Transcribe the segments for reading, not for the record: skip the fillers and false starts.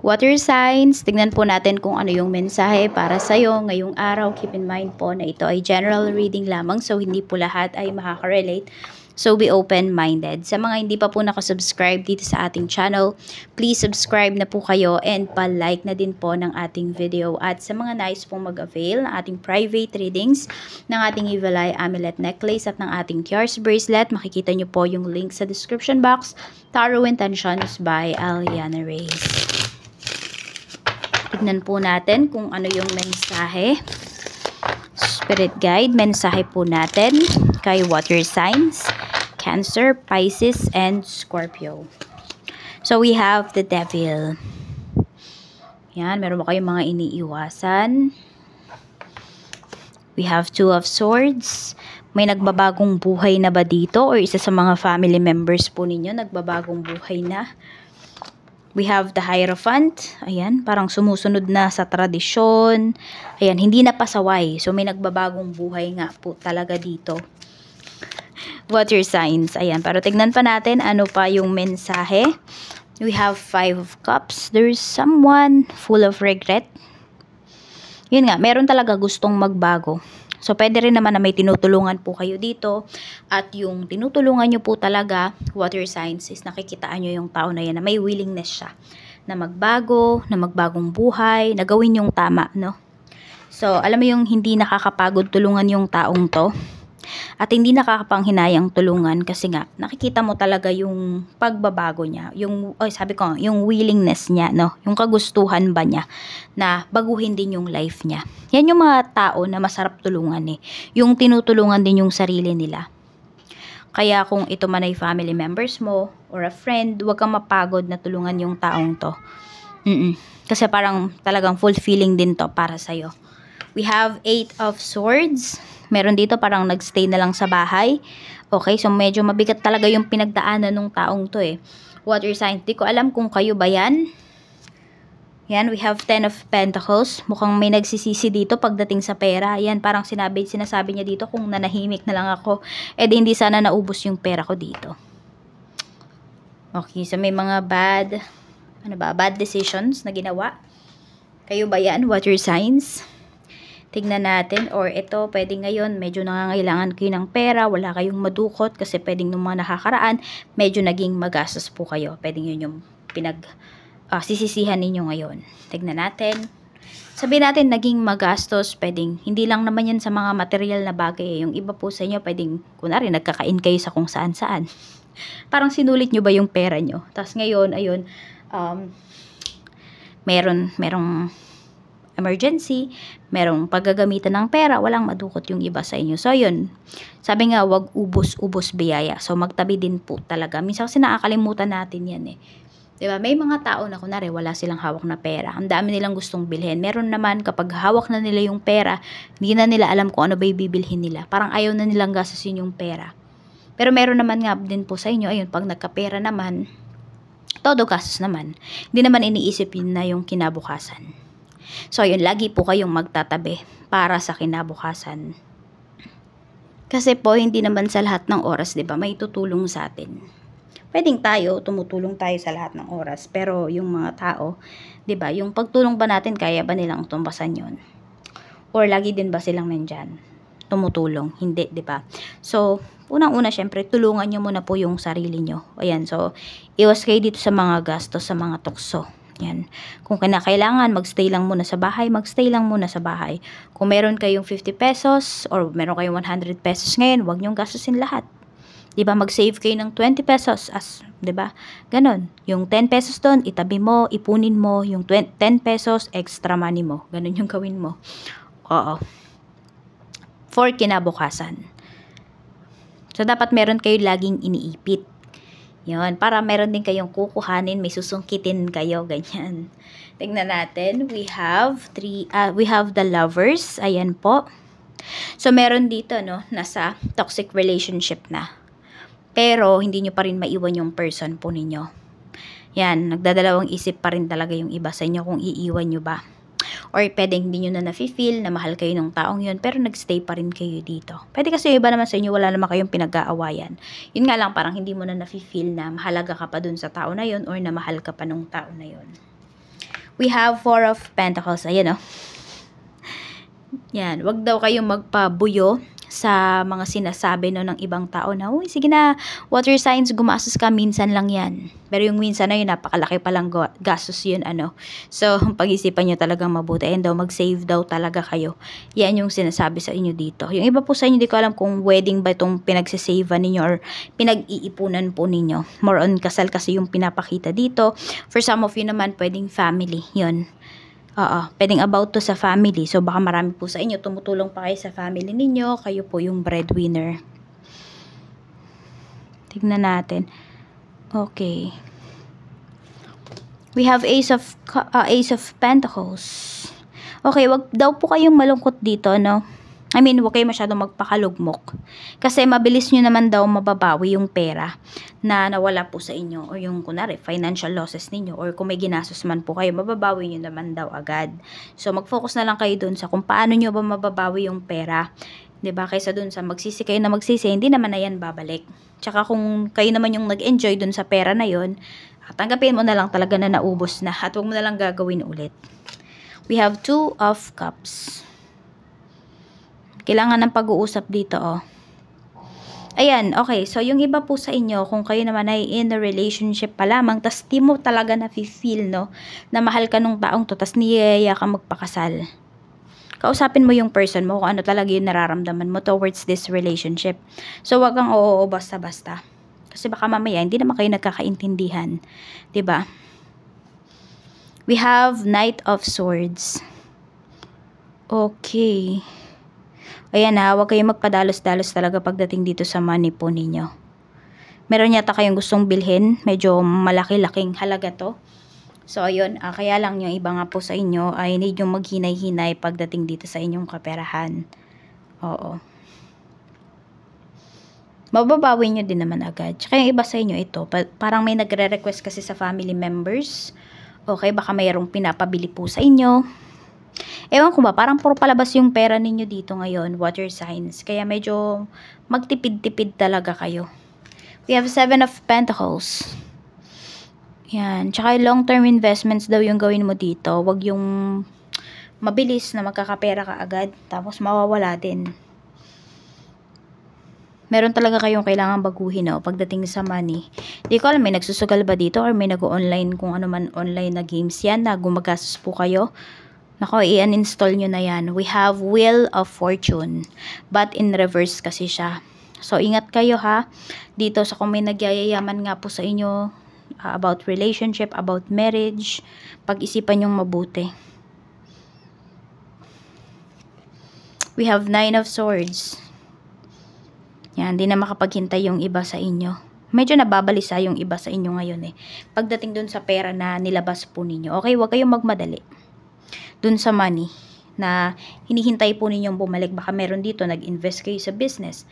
Water signs, tignan po natin kung ano yung mensahe para sa'yo ngayong araw. Keep in mind po na ito ay general reading lamang, so hindi po lahat ay makaka-relate. So be open-minded. Sa mga hindi pa po nakasubscribe dito sa ating channel, please subscribe na po kayo and pa-like na din po ng ating video. At sa mga nais pong mag-avail ng ating private readings, ng ating Evil Eye Amulet Necklace at ng ating Kiars Bracelet, makikita nyo po yung link sa description box. Tarot Intentions by Aliana Reyes. Tignan po natin kung ano yung mensahe. Spirit guide, mensahe po natin kay water signs, Cancer, Pisces, and Scorpio. So we have the Devil. Yan, meron ba kayong mga iniiwasan? We have Two of Swords. May nagbabagong buhay na ba dito? Or isa sa mga family members po ninyo nagbabagong buhay na? We have the Hierophant. Ayan, parang sumusunod na sa tradisyon. Ayan, hindi na pasaway. So, may nagbabagong buhay nga po talaga dito. Water signs. Ayan, pero tignan pa natin ano pa yung mensahe. We have Five of Cups. There's someone full of regret. Yun nga, meron talaga gustong magbago. So, pwede rin naman na may tinutulungan po kayo dito. At yung tinutulungan nyo po talaga, water signs, is nakikitaan nyo yung tao na yan na may willingness siya na magbago, na magbagong buhay, na gawin yung tama, no? So, alam mo yung hindi nakakapagod tulungan yung taong to. At hindi nakakapanghinayang tulungan kasi nga, nakikita mo talaga yung pagbabago niya. Yung, sabi ko, yung willingness niya, no? Yung kagustuhan ba niya na baguhin din yung life niya. Yan yung mga tao na masarap tulungan eh. Yung tinutulungan din yung sarili nila. Kaya kung ito man ay family members mo or a friend, huwag kang mapagod na tulungan yung taong to. Kasi parang talagang fulfilling din to para sa'yo. We have Eight of Swords. Meron dito parang nagstay na lang sa bahay. Okay, so medyo mabigat talaga yung pinagdaanan ng taong to eh. Water signs, di ko alam kung kayo ba yan. Yan, we have Ten of Pentacles. Mukhang may nagsisisi dito pagdating sa pera. Yan, parang sinasabi niya dito kung nanahimik na lang ako, eh di hindi sana naubos yung pera ko dito. Okay, so may mga bad decisions na ginawa. Kayo ba yan, water signs? Tignan natin, or ito, pwede ngayon, medyo nangangailangan kayo ng pera, wala kayong madukot, kasi pwedeng nung mga nakakaraan, medyo naging magastos po kayo. Pwedeng yun yung sisisihan ninyo ngayon. Tignan natin. Sabihin natin, naging magastos, pwedeng, hindi lang naman yan sa mga material na bagay. Yung iba po sa inyo, pwedeng, kunwari, nagkakain kayo sa kung saan-saan. Parang sinulit nyo ba yung pera nyo? Tapos ngayon, ayun, merong emergency, merong paggagamitan ng pera, walang madukot yung iba sa inyo. So, yun. Sabi nga, wag ubos-ubos biyaya. So, magtabi din po talaga. Minsan kasi nakakalimutan natin yan eh. Diba? May mga tao na kunwari, wala silang hawak na pera. Ang dami nilang gustong bilhin. Meron naman, kapag hawak na nila yung pera, hindi na nila alam kung ano ba yung bibilhin nila. Parang ayaw na nilang gastusin yung pera. Pero meron naman nga din po sa inyo, ayun, pag nagkapera naman, todo gastos naman. Hindi naman iniisip yun na yung kinabukasan. So, yun, lagi po kayong magtatabi para sa kinabukasan. Kasi po, hindi naman sa lahat ng oras, diba, may tutulong sa atin. Pwedeng tayo, tumutulong tayo sa lahat ng oras. Pero yung mga tao, diba, yung pagtulong ba natin, kaya ba nilang tumbasan yun? Or lagi din ba silang nandyan? Tumutulong? Hindi, diba? So, unang-una, syempre, tulungan nyo muna po yung sarili nyo. Ayan, so, iwas kayo dito sa mga gastos, sa mga tukso. Yan. Kung kinakailangan, magstay lang muna sa bahay, magstay lang muna sa bahay. Kung meron kayong 50 pesos or meron kayong 100 pesos ngayon, huwag nyong gastusin lahat. Diba, mag-save kayo ng 20 pesos as, diba? Ganon. Yung 10 pesos doon, itabi mo, ipunin mo, yung 10 pesos, extra money mo. Ganon yung gawin mo. Oo. For kinabukasan. So, dapat meron kayo laging iniipit. Yun, para meron din kayong kukuhanin, may susungkitin kayo, ganyan. Tingnan natin, we have the Lovers, ayan po. So, meron dito, no, nasa toxic relationship na. Pero, hindi nyo pa rin maiwan yung person po ninyo. Yan, nagdadalawang isip pa rin talaga yung iba sa inyo kung iiwan nyo ba. Or pwedeng hindi nyo na nafe-feel na mahal kayo ng taong yun, pero nagstay pa rin kayo dito. Pwede kasi yung iba naman sa inyo, wala naman kayong pinag-aawayan. Yun nga lang, parang hindi mo na nafe-feel na mahalaga ka pa dun sa tao na yun or na mahal ka pa nung tao na yun. We have Four of Pentacles. Ayan, oh. Yan, wag daw kayong magpabuyo sa mga sinasabi no ng ibang tao na, uy, sige na, water signs, gumastos ka, minsan lang yan. Pero yung minsan na yun, napakalaki palang gastos yun, ano. So, pag-isipan nyo talagang mabuti. And daw, mag-save daw talaga kayo. Yan yung sinasabi sa inyo dito. Yung iba po sa inyo, di ko alam kung wedding ba itong pinagsisavean ninyo or pinag-iipunan po ninyo. More on kasal kasi yung pinapakita dito. For some of you naman, pwedeng family. Yun. Pwedeng about to sa family. So, baka marami po sa inyo, tumutulong pa kayo sa family ninyo. Kayo po yung breadwinner. Tignan natin. Okay. We have Ace of Pentacles. Okay, wag daw po kayong malungkot dito, no? I mean, huwag kayo masyadong magpakalugmok. Kasi mabilis nyo naman daw mababawi yung pera na nawala po sa inyo. O yung, kunwari, financial losses ninyo. Or kung may ginastos man po kayo, mababawi nyo naman daw agad. So, mag-focus na lang kayo dun sa kung paano nyo ba mababawi yung pera. 'Di ba? Kaysa dun sa magsisi kayo na magsisi, hindi naman na yan babalik. Tsaka kung kayo naman yung nag-enjoy dun sa pera na yon, tanggapin mo na lang talaga na naubos na. At huwag mo na lang gagawin ulit. We have Two of Cups. Kailangan ng pag-uusap dito, oh. Ayan, okay. So, yung iba po sa inyo, kung kayo naman ay in a relationship pa lamang, tas di mo talaga na-feel, no, na mahal ka nung taong to, tas niyaya ka magpakasal. Kausapin mo yung person mo kung ano talaga yung nararamdaman mo towards this relationship. So, wag kang oo basta-basta. Kasi baka mamaya, hindi naman kayo nagkakaintindihan. 'Di ba? We have Knight of Swords. Okay. Ayan ha, huwag kayong magpadalos-dalos talaga pagdating dito sa money po ninyo. Meron yata kayong gustong bilhin, medyo malaki-laking halaga to. So ayun, kaya lang yung iba nga po sa inyo ay need yung maghinay-hinay pagdating dito sa inyong kaperahan. Oo. Mababawi nyo din naman agad. Tsaka yung iba sa inyo ito, parang may nagre-request kasi sa family members. Okay, baka mayroong pinapabili po sa inyo. Ewan ko ba, parang puro palabas yung pera ninyo dito ngayon, water signs. Kaya medyo magtipid-tipid talaga kayo. We have Seven of Pentacles. Yan. Tsaka long-term investments daw yung gawin mo dito. Huwag yung mabilis na magkakapera ka agad, tapos mawawala din. Meron talaga kayong kailangan baguhin, no, pagdating sa money. Di ko alam, may nagsusugal ba dito or may nag-online kung ano man online na games yan na gumagastos po kayo. Nako, i-uninstall nyo na yan. We have Wheel of Fortune. But in reverse kasi siya. So, ingat kayo ha. Dito sa kung may nagyayayaman nga po sa inyo about relationship, about marriage. Pag-isipan nyong mabuti. We have Nine of Swords. Yan, di na makapaghintay yung iba sa inyo. Medyo nababalisa yung iba sa inyo ngayon eh. Pagdating dun sa pera na nilabas po ninyo. Okay, huwag kayong magmadali dun sa money na hinihintay po ninyong bumalik. Baka meron dito, nag-invest kayo sa business.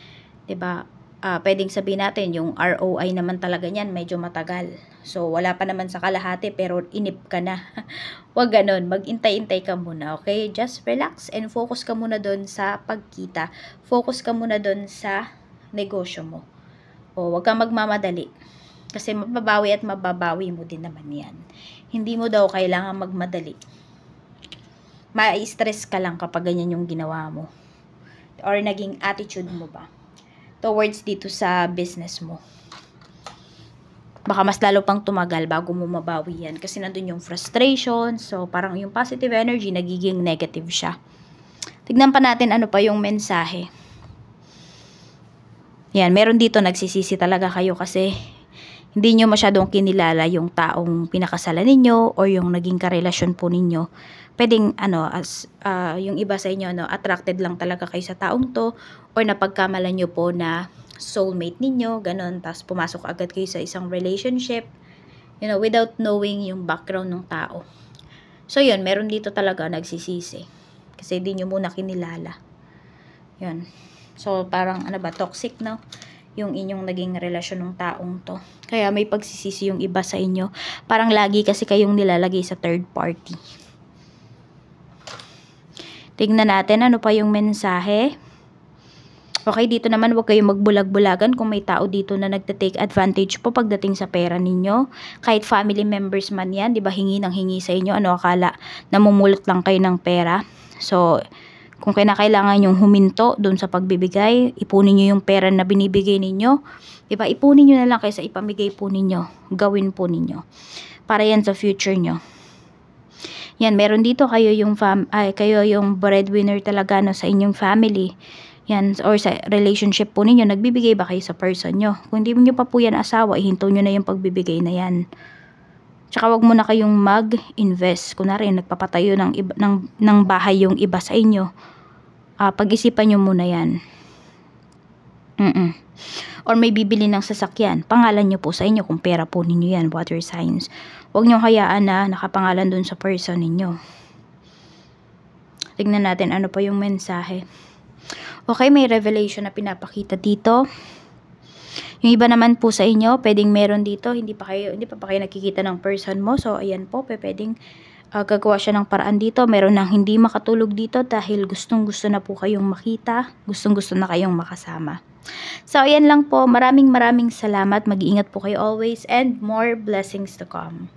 'Di ba? Pwedeng sabihin natin, yung ROI naman talaga niyan, medyo matagal. So, wala pa naman sa kalahati, pero inip ka na. Huwag ganun. Mag-intay-intay ka muna, okay? Just relax and focus ka muna dun sa pagkita. Focus ka muna dun sa negosyo mo. O, huwag kang magmamadali. Kasi mababawi at mababawi mo din naman yan. Hindi mo daw kailangan magmadali. Ma-stress ka lang kapag ganyan yung ginawa mo. Or naging attitude mo ba towards dito sa business mo. Baka mas lalo pang tumagal bago mo mabawi yan. Kasi nandun yung frustration. So, parang yung positive energy, nagiging negative siya. Tignan pa natin ano pa yung mensahe. Yan, meron dito nagsisisi talaga kayo kasi hindi nyo masyadong kinilala yung taong pinakasalan ninyo or yung naging karelasyon po ninyo. Pwedeng yung iba sa inyo attracted lang talaga kayo sa taong to or napagkamalan nyo po na soulmate ninyo, ganun, tapos pumasok agad kayo sa isang relationship, without knowing yung background ng tao. So yun, meron dito talaga nagsisisi kasi hindi nyo muna kinilala. Yun. So parang toxic, no? Yung inyong naging relasyon ng taong to. Kaya may pagsisisi yung iba sa inyo. Parang lagi kasi kayong nilalagay sa third party. Tignan natin ano pa yung mensahe. Okay, dito naman huwag kayong magbulag-bulagan kung may tao dito na nagte-take advantage po pagdating sa pera ninyo. Kahit family members man yan, di ba, hingi ng hingi sa inyo, ano akala, namumulot lang kayo ng pera. So, kung kinakailangan yung huminto doon sa pagbibigay, ipunin nyo yung pera na binibigay ninyo. Di ba, ipunin nyo na lang kaysa ipamigay po ninyo. Gawin po ninyo. Para yan sa future nyo. Yan, meron dito kayo yung breadwinner talaga, no, sa inyong family. Yan, or sa relationship po ninyo, nagbibigay ba kayo sa person nyo? Kung hindi nyo pa po yan asawa, ihinto nyo na yung pagbibigay na yan. Tsaka wag mo na kayong mag-invest. Kunwari, nagpapatayo ng bahay yung iba sa inyo. Pag-isipan nyo muna yan. Or may bibili ng sasakyan, pangalan nyo po sa inyo kung pera po ninyo yan, water signs. Huwag nyo hayaan na nakapangalan dun sa person ninyo. Tignan natin ano pa yung mensahe. Okay, may revelation na pinapakita dito. Yung iba naman po sa inyo, pwedeng meron dito, hindi pa kayo nakikita ng person mo. So, ayan po, pwedeng gagawa siya ng paraan dito. Meron nang hindi makatulog dito dahil gustong-gusto na po kayong makita, gustong-gusto na kayong makasama. So, ayan lang po. Maraming salamat. Mag-iingat po kayo always and more blessings to come.